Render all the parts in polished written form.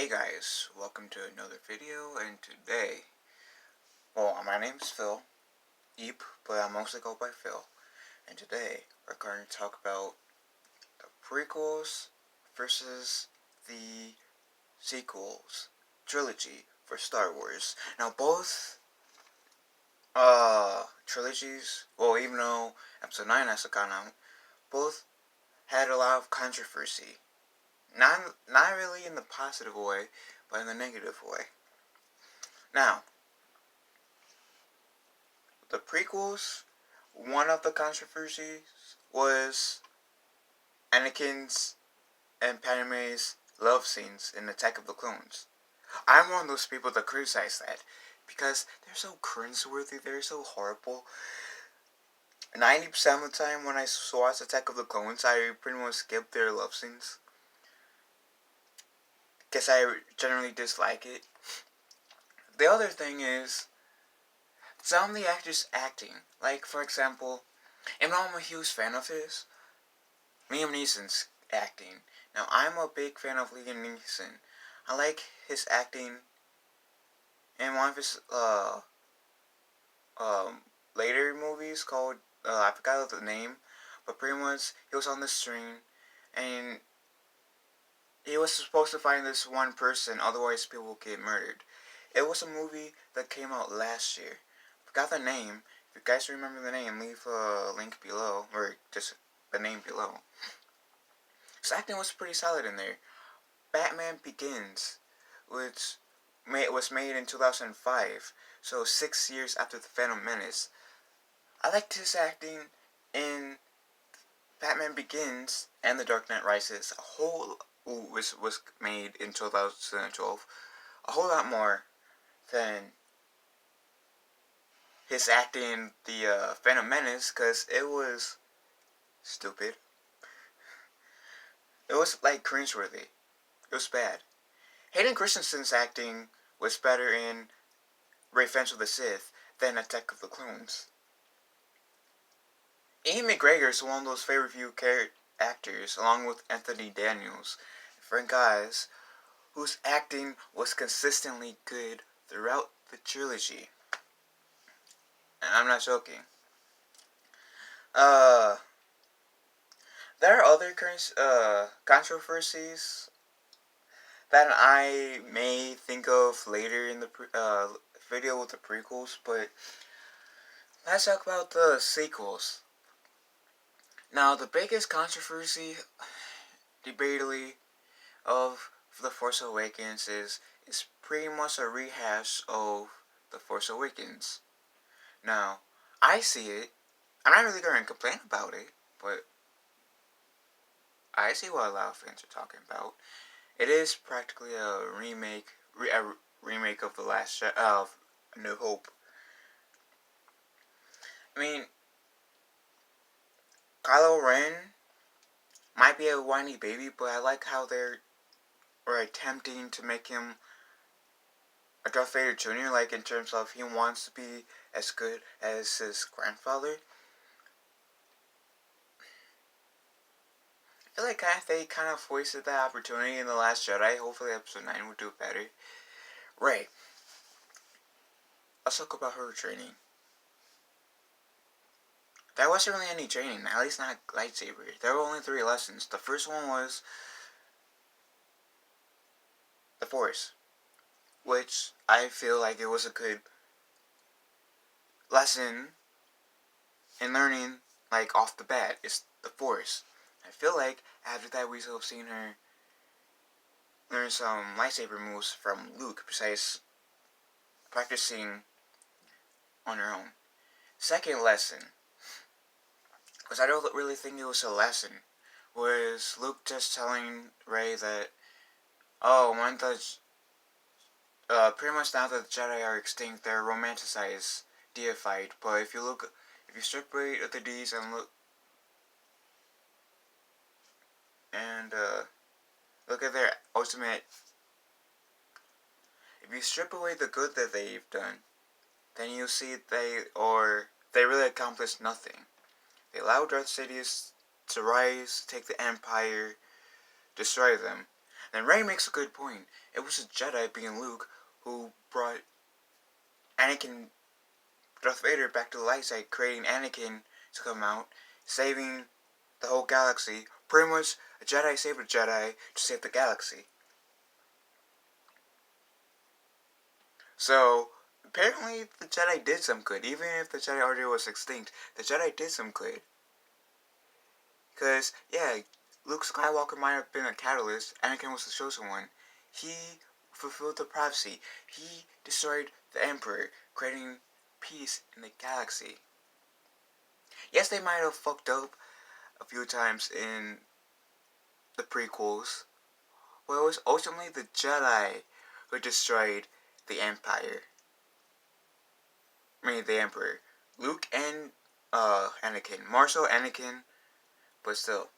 Hey guys, welcome to another video, and today, my name's Phil, Eep, but I mostly go by Phil, and today we're going to talk about the prequels versus the sequels, trilogy for Star Wars. Now both, trilogies, even though Episode 9 has to come out, both had a lot of controversy. Not really in the positive way, but in the negative way. Now, the prequels, one of the controversies was Anakin's and Padme's love scenes in Attack of the Clones. I'm one of those people that criticize that because they're so cringeworthy, they're so horrible. 90% of the time when I watch Attack of the Clones, I pretty much skip their love scenes because I generally dislike it. The other thing is some of the actors acting. Like, for example, even though I'm a huge fan of his, Liam Neeson's acting. Now, I'm a big fan of Liam Neeson. I like his acting in one of his later movies called, I forgot the name, but pretty much he was on the train and he was supposed to find this one person, otherwise people would get murdered. It was a movie that came out last year. Forgot the name. If you guys remember the name, leave a link below, or just the name below. His acting was pretty solid in there. Batman Begins, which was made in 2005, so 6 years after The Phantom Menace. I liked his acting in Batman Begins and The Dark Knight Rises which was made in 2012, a whole lot more than his acting in the Phantom Menace, because it was stupid. It was like cringeworthy. It was bad. Hayden Christensen's acting was better in Revenge of the Sith than Attack of the Clones. Ian McGregor is one of those favorite few actors, along with Anthony Daniels, different guys, whose acting was consistently good throughout the trilogy. And I'm not joking. There are other controversies that I may think of later in the video with the prequels, but let's talk about the sequels. Now, the biggest controversy, debatably, of The Force Awakens is pretty much a rehash of The Force Awakens. Now, I see it. I'm not really going to complain about it, but I see what a lot of fans are talking about. It is practically a remake of of New Hope. I mean, Kylo Ren might be a whiny baby, but I like how they're attempting to make him a Darth Vader Jr., like in terms of he wants to be as good as his grandfather. I feel like they kind of wasted that opportunity in The Last Jedi. Hopefully Episode 9 will do better. Right. Let's talk about her training. There wasn't really any training, at least not lightsaber. There were only 3 lessons. The first one was the Force, which I feel like it was a good lesson in learning, like, off the bat. It's the Force. I feel like after that we still have seen her learn some lightsaber moves from Luke, besides practicing on her own. Second lesson, because I don't really think it was a lesson, was Luke just telling Rey that, pretty much now that the Jedi are extinct, they're romanticized, deified. But if you separate the D's and look at their ultimate, if you strip away the good that they've done, then you see they really accomplished nothing. They allowed Darth Sidious to rise, take the Empire, destroy them. Then Ray makes a good point. It was a Jedi, being Luke, who brought Anakin, Darth Vader, back to the light side, creating Anakin to come out, saving the whole galaxy. Pretty much, a Jedi saved a Jedi to save the galaxy. So, apparently the Jedi did some good. Even if the Jedi Order was extinct, the Jedi did some good. Because, yeah, Luke Skywalker might have been a catalyst. Anakin was the chosen one. He fulfilled the prophecy. He destroyed the Emperor, creating peace in the galaxy. Yes, they might have fucked up a few times in the prequels, but it was ultimately the Jedi who destroyed the Empire. The Emperor. Luke and Anakin. More so Anakin, but still.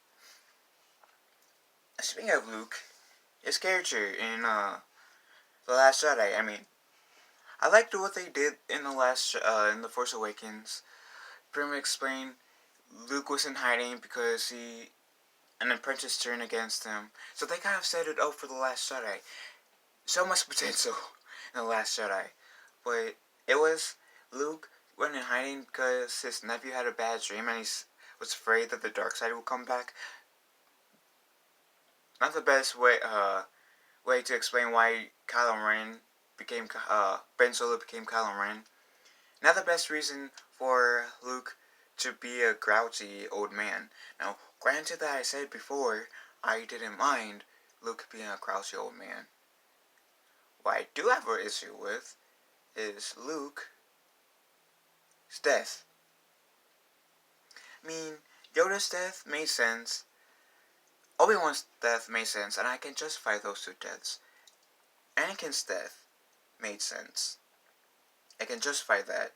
Speaking of Luke, his character in The Last Jedi, I liked what they did in in The Force Awakens. Pretty much explained Luke was in hiding because an apprentice turned against him. So they kind of set it up for The Last Jedi. So much potential in The Last Jedi. But it was Luke went in hiding because his nephew had a bad dream and he was afraid that the dark side would come back. Not the best way to explain why Kylo Ren became Ben Solo became Kylo Ren. Not the best reason for Luke to be a grouchy old man. Now, granted that I said before I didn't mind Luke being a grouchy old man. What I do have an issue with is Luke's death. Yoda's death made sense. Obi-Wan's death made sense, and I can justify those two deaths. Anakin's death made sense. I can justify that.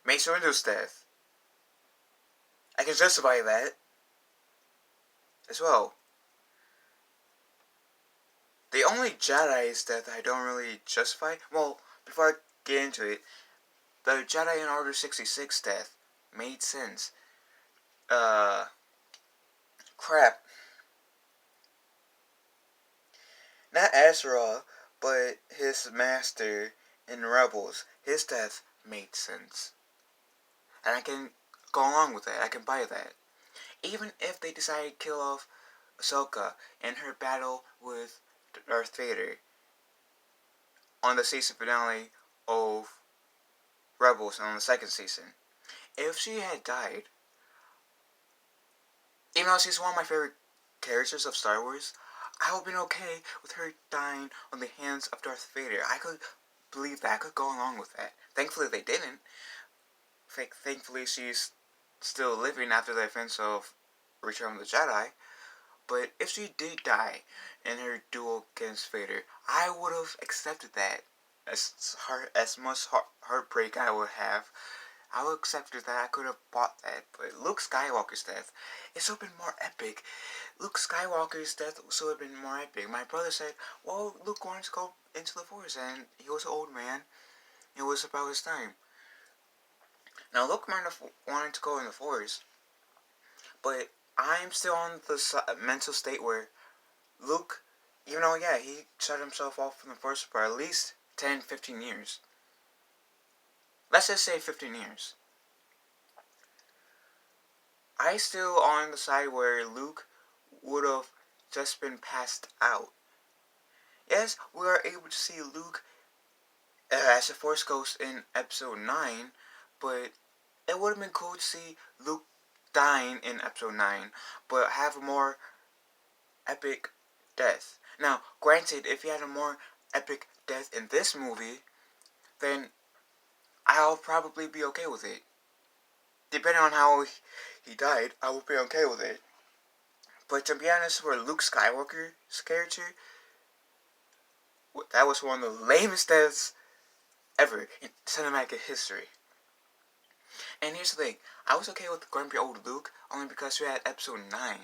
Mace Windu's death. I can justify that as well. The only Jedi's death I don't really justify, well, before I get into it, the Jedi in Order 66 death made sense. Crap. Not Ezra, but his master in Rebels. His death made sense. And I can go along with that. I can buy that. Even if they decided to kill off Ahsoka in her battle with Darth Vader on the season finale of Rebels on the second season. If she had died, even though she's one of my favorite characters of Star Wars, I would have been okay with her dying on the hands of Darth Vader. I could believe that. I could go along with that. Thankfully, they didn't. Thankfully, she's still living after the events of Return of the Jedi. But if she did die in her duel against Vader, I would have accepted that. As much heartbreak I would have, I would have accepted that. I could have bought that. But Luke Skywalker's death, it should have been more epic. Luke Skywalker's death should have been more epic. My brother said, well, Luke wanted to go into the Force, and he was an old man. It was about his time. Now, Luke might have wanted to go in the Force, but I'm still on the mental state where Luke, even though, yeah, he shut himself off from the Force for at least 10, 15 years. Let's just say 15 years. I still on the side where Luke would have just been passed out. Yes, we are able to see Luke as a Force Ghost in Episode 9, but it would have been cool to see Luke dying in Episode 9, but have a more epic death. Now, granted, if he had a more epic death in this movie, then I'll probably be okay with it. Depending on how he died, I will be okay with it. But to be honest, for Luke Skywalker's character, that was one of the lamest deaths ever in cinematic history. And here's the thing, I was okay with grumpy old Luke only because we had Episode 9.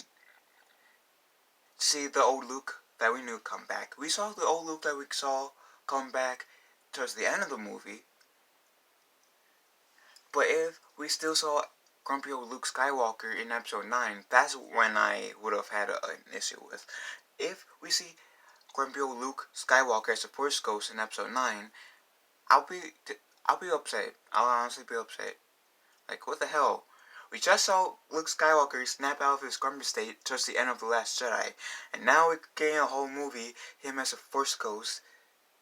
See the old Luke that we knew come back. We saw the old Luke that we saw come back towards the end of the movie. But if we still saw grumpy old Luke Skywalker in Episode 9, that's when I would have had an issue with. if we see Grumpy Luke Skywalker as a Force Ghost in Episode 9, I'll be I'll be upset. I'll honestly be upset. Like, what the hell? We just saw Luke Skywalker snap out of his grumpy state towards the end of The Last Jedi, and now we're getting a whole movie, him as a Force Ghost,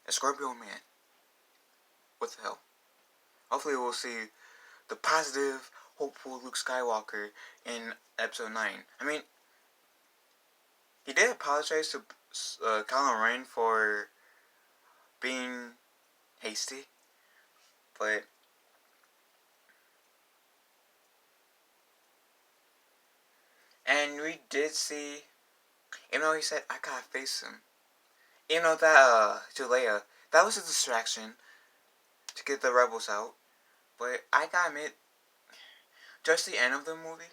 a Scorpio Man. What the hell? Hopefully we'll see the positive, hopeful Luke Skywalker in Episode 9. I mean, he did apologize to Kylo Ren for being hasty, but and we did see, even though he said I gotta face him, even though that to Leia, that was a distraction to get the rebels out. But I gotta admit, just the end of the movie,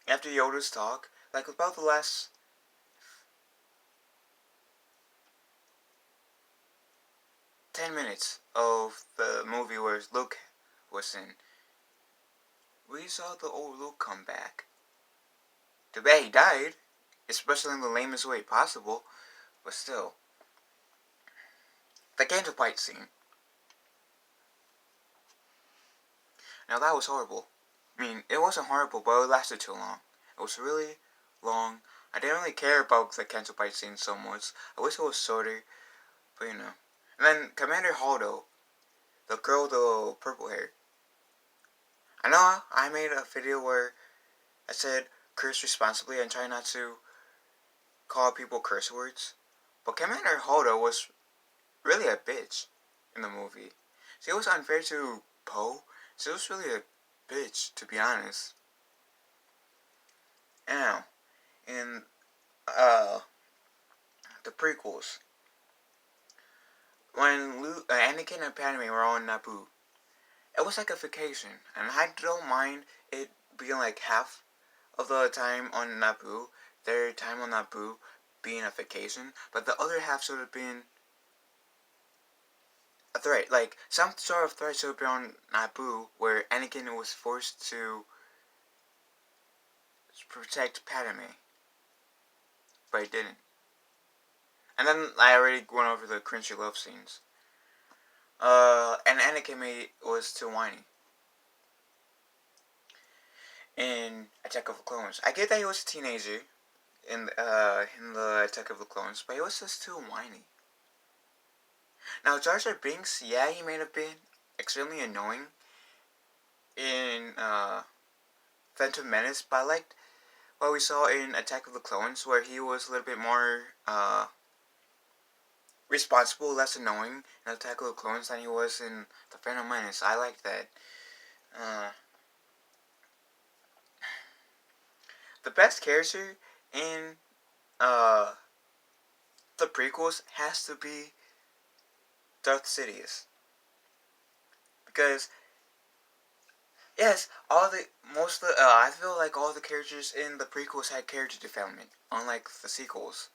after Yoda's talk, like about the last 10 minutes of the movie where Luke was in, we saw the old Luke come back. Too bad he died, especially in the lamest way possible, but still. The Canto fight scene. Now that was horrible. I mean, it wasn't horrible, but it lasted too long. It was really long. I didn't really care about the Canto fight scene so much. I wish it was shorter, but you know. And then Commander Holdo, the girl with the purple hair. I know I made a video where I said curse responsibly and try not to call people curse words, but Commander Holdo was really a bitch in the movie. She was unfair to Poe. She was really a bitch, to be honest. Now, in the prequels, when Anakin and Padme were on Naboo, it was like a vacation, and I don't mind it being like half of the time on Naboo, their time on Naboo being a vacation, but the other half should have been a threat. Like, some sort of threat should have been on Naboo, where Anakin was forced to protect Padme, but he didn't. And then I already went over the cringy love scenes. And Anakin was too whiny in Attack of the Clones. I get that he was a teenager in the Attack of the Clones, but he was just too whiny. Now, Jar Jar Binks, yeah, he may have been extremely annoying in Phantom Menace, but I liked what we saw in Attack of the Clones, where he was a little bit more responsible, less annoying in Attack of the Clones than he was in the Phantom Menace. I liked that. The best character in the prequels has to be Darth Sidious, because yes, I feel like all the characters in the prequels had character development, unlike the sequels.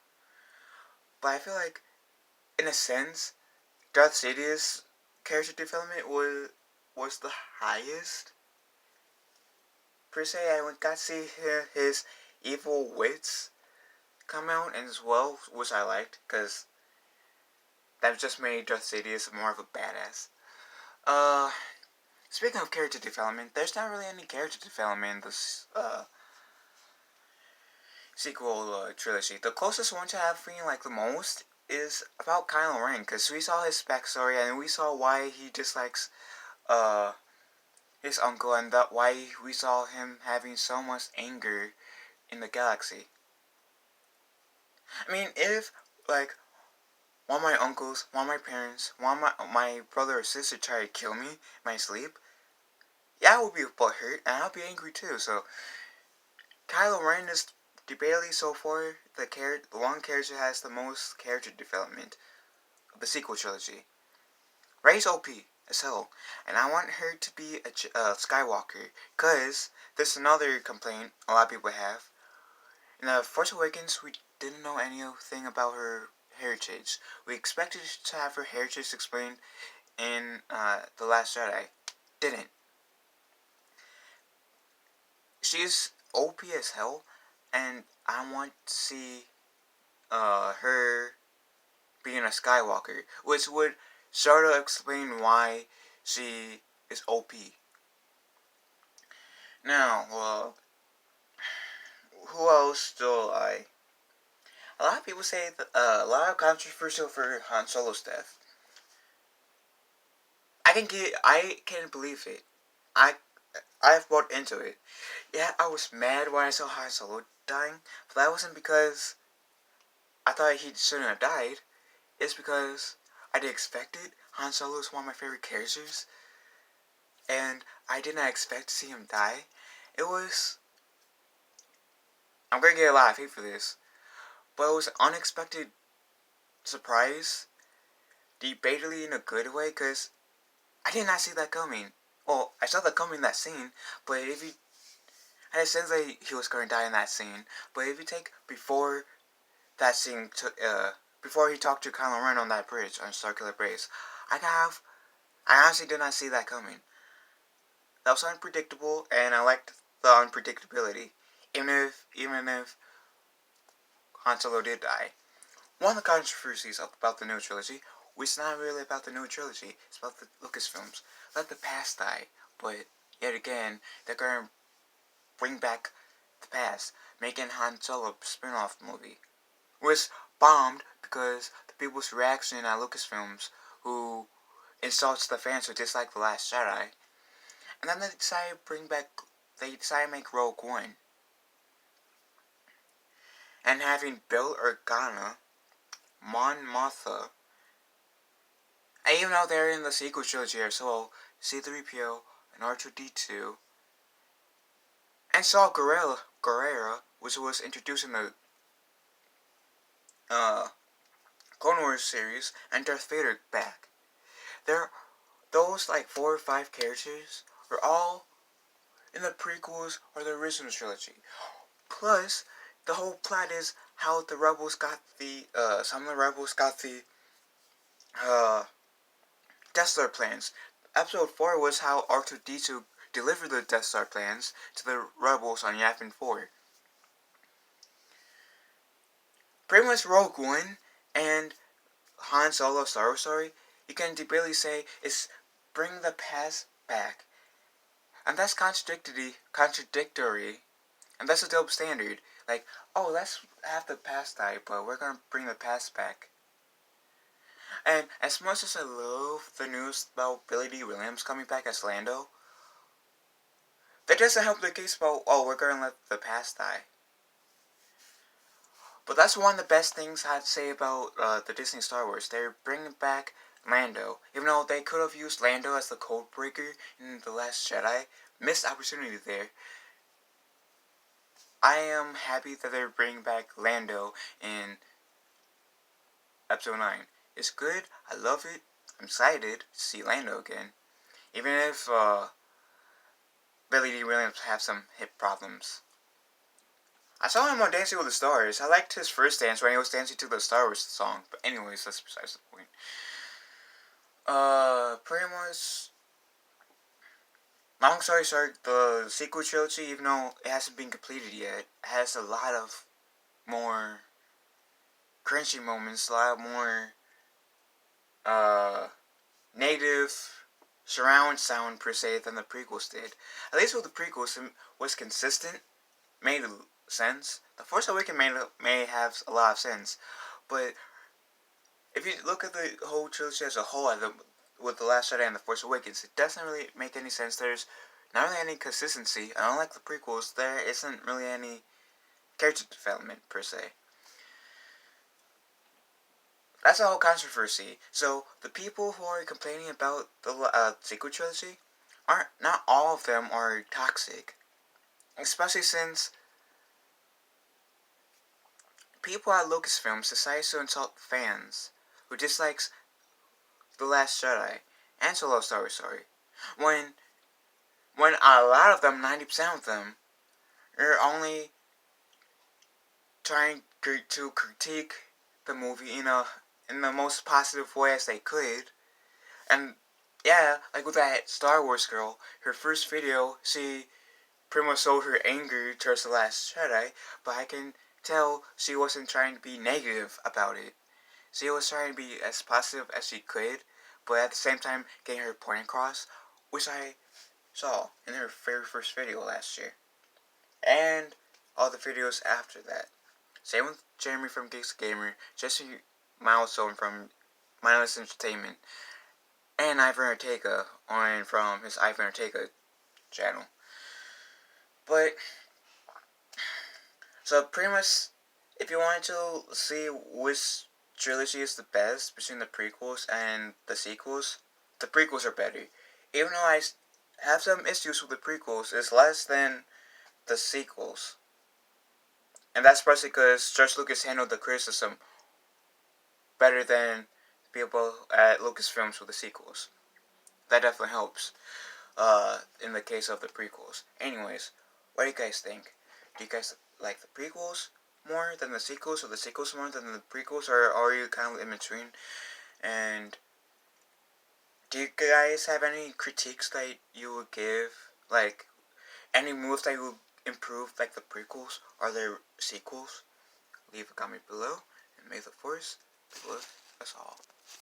But I feel like, in a sense, Darth Sidious' character development was the highest. Per se, I got to see his evil wits come out as well, which I liked, because that just made Darth Sidious more of a badass. Speaking of character development, there's not really any character development in this sequel trilogy. The closest one to having like the most is about Kylo Ren, because we saw his backstory and we saw why he dislikes his uncle, and that why we saw him having so much anger in the galaxy. I mean, if like one of my uncles, one of my parents, one of my brother or sister try to kill me in my sleep, yeah, I would be butthurt and I'll be angry too. So Kylo Ren is debatably so far the one character that has the most character development of the sequel trilogy. Rey's OP as hell, and I want her to be a Skywalker, because there's another complaint a lot of people have. In The Force Awakens, we didn't know anything about her heritage. We expected to have her heritage explained in The Last Jedi. Didn't. She's OP as hell, and I want to see her being a Skywalker, which would sort of explain why she is OP. Now, who else do I? A lot of people say that, a lot of controversial for Han Solo's death. I can't believe it. I I've bought into it. Yeah, I was mad when I saw Han Solo dying, but that wasn't because I thought he shouldn't have died. It's because I did expect it. Han Solo is one of my favorite characters, and I did not expect to see him die. It was. I'm gonna get a lot of hate for this, but it was an unexpected surprise, debatedly in a good way, because I did not see that coming. Well, I saw that coming in that scene, but if you. I had a sense that he was going to die in that scene, but if you take before that scene, before he talked to Kylo Ren on that bridge, on Circular Base, I honestly did not see that coming. That was unpredictable, and I liked the unpredictability, even if Han Solo did die. One of the controversies about the new trilogy was not really about the new trilogy, it's about the Lucasfilms. Let the past die, but yet again, they're going to bring back the past, making Han Solo a spin-off movie. Was bombed because the people's reaction at Lucasfilms, who insults the fans who dislike The Last Jedi, and then they decided to make Rogue One. And having Bill Organa, Mon Mothma, and even though they're in the sequel trilogy as well, C-3PO and R2-D2, and Saw Gerrera, which was introduced in the Clone Wars series, and Darth Vader back. Those like 4 or 5 characters are all in the prequels or the original trilogy. Plus, the whole plot is how the rebels got some of the rebels got the Death Star plans. Episode 4 was how R2-D2 delivered the Death Star plans to the rebels on Yavin 4. Pretty much Rogue One and Han Solo Star Wars story, you can debatably say, is bring the past back. And that's contradictory, and that's a double standard. Like, oh, let's have the past die, but we're gonna bring the past back. And as much as I love the news about Billy D. Williams coming back as Lando, that doesn't help the case about, oh, we're gonna let the past die. But that's one of the best things I'd say about the Disney Star Wars. They're bringing back Lando. Even though they could have used Lando as the code breaker in The Last Jedi. Missed opportunity there. I am happy that they're bringing back Lando in Episode 9. It's good. I love it. I'm excited to see Lando again. Even if Billy D. Williams have some hip problems. I saw him on Dancing with the Stars. I liked his first dance when he was dancing to the Star Wars song. But anyways, that's besides the point. Pretty much. Long story short, the sequel trilogy, even though it hasn't been completed yet, has a lot of more cringy moments, a lot more native surround sound per se than the prequels did. At least with the prequels, it was consistent, made sense. The Force Awakens may have a lot of sense, but if you look at the whole trilogy as a whole, with The Last Jedi and The Force Awakens, it doesn't really make any sense. There's not really any consistency, and unlike the prequels, there isn't really any character development per se. That's a whole controversy. So the people who are complaining about the sequel trilogy, not all of them are toxic, especially since people at Lucasfilm decide to insult fans who dislikes The Last Jedi and Solo Star Wars Story, when a lot of them, 90% of them, are only trying to critique the movie in the most positive way as they could. And yeah, like with that Star Wars girl, her first video, she pretty much showed her anger towards The Last Jedi, but I can tell she wasn't trying to be negative about it. She was trying to be as positive as she could, but at the same time getting her point across, which I saw in her very first video last year. And all the videos after that. Same with Jeremy from Geeks Gamer, Jesse Milestone from Mindless Entertainment, and Ivan Ortega from his Ivan Ortega channel. But so pretty much, if you wanted to see which trilogy is the best between the prequels and the sequels, the prequels are better. Even though I have some issues with the prequels, it's less than the sequels. And that's especially because George Lucas handled the criticism better than people at Lucasfilms with the sequels. That definitely helps in the case of the prequels. Anyways, what do you guys think? Do you guys like the prequels more than the sequels, or the sequels more than the prequels, or are you kind of in between? And do you guys have any critiques that you would give? Like, any moves that you would improve, like the prequels or the sequels? Leave a comment below, and may the force be with us all.